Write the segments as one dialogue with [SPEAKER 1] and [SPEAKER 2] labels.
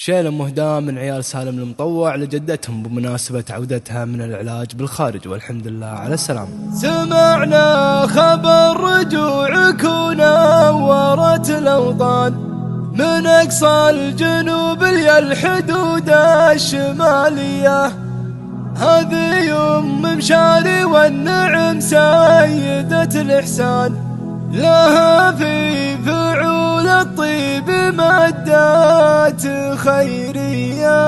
[SPEAKER 1] شيلة مهداة من عيال سالم المطوع لجدتهم بمناسبة عودتها من العلاج بالخارج، والحمد لله على السلامة.
[SPEAKER 2] سمعنا خبر رجوعك ونورت الأوطان من أقصى الجنوب إلى الحدود الشمالية. هذه أم مشاري والنعم سيدة الإحسان، لها في فعول الطيب مدات خيرية.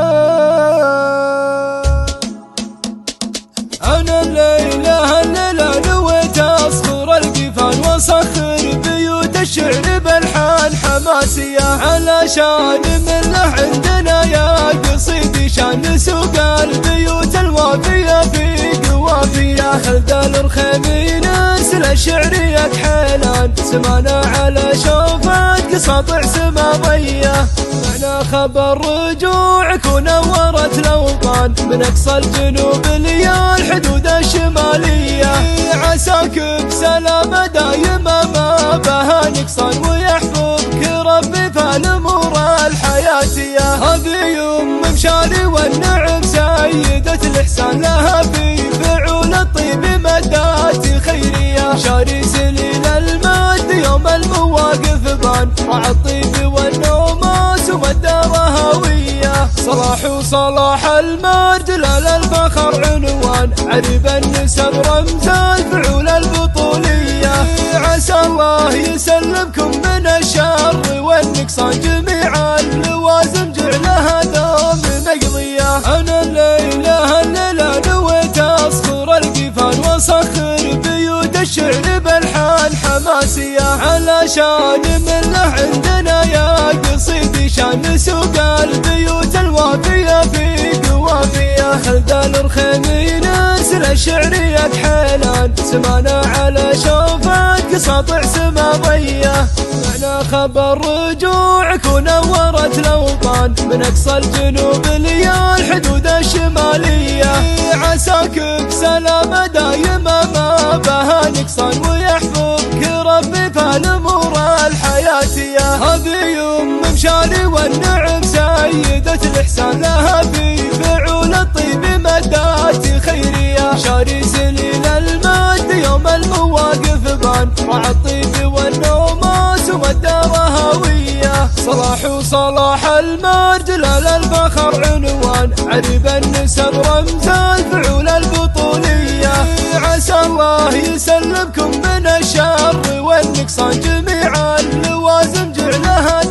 [SPEAKER 2] أنا الليلة نويت أصخر القفان وأسخر بيوت الشعر بالحان حماسية، علشان من له عندنا يا قصيدي شان سوق البيوت الوافية في قوافية. خلد الرخيمي نسل الشعرية كحيلان، سمعنا على شوفة قصاطع سماوية. معنا خبر رجوعك ونورت الأوطان من أقصى الجنوب ليا الحدود الشمالية. عساك بسلامة دايمة ما بها نقصان، ويحفظك ربي في الأمور الحياتية. هذه أم مشاري والنعم سيدة الإحسان، لها في فعول الطيب مدات خيرية. شاري سليل المد يوم المواقف بان، رعى الطيب والنوماس والدار هاوية. صلاح وصلاح المرجلال الفخر عنوان، عرب النسب رمز الفعول البطولية. عسى الله يسلمكم من الشر والنقصان جميعا، اللوازم جعلها دوم مقضية. أنا الليلة نويت أصخر القفان وأسخر بيوت الشعر بالحان حماسية، علشان من له عندنا يا قصيدي شان سوق البيوت الوافية في قوافية. خلد الرخيمي نسل الشعرية كحيلان، سمعنا على شوفة قصاطع سماوية. معنا خبر رجوعك ونورت الأوطان من أقصى الجنوب ليا الحدود الشمالية. عساك بسلامة دايمة ما بها نقصان، ويحفظك ربي في الأمور الحياتية. هذه أم مشاري والنعم سيدة الإحسان، لها في فعول الطيب مدات خيرية. شاري سليل المد يوم المواقف بان، رعى الطيب والنوماس والدار هاوية. صلاح وصلاح المرجلال الفخر عنوان، عرب النسب رمز الفعول البطولية. عسى الله يسلمكم من الشر والنقصان جميعا، اللوازم جعلها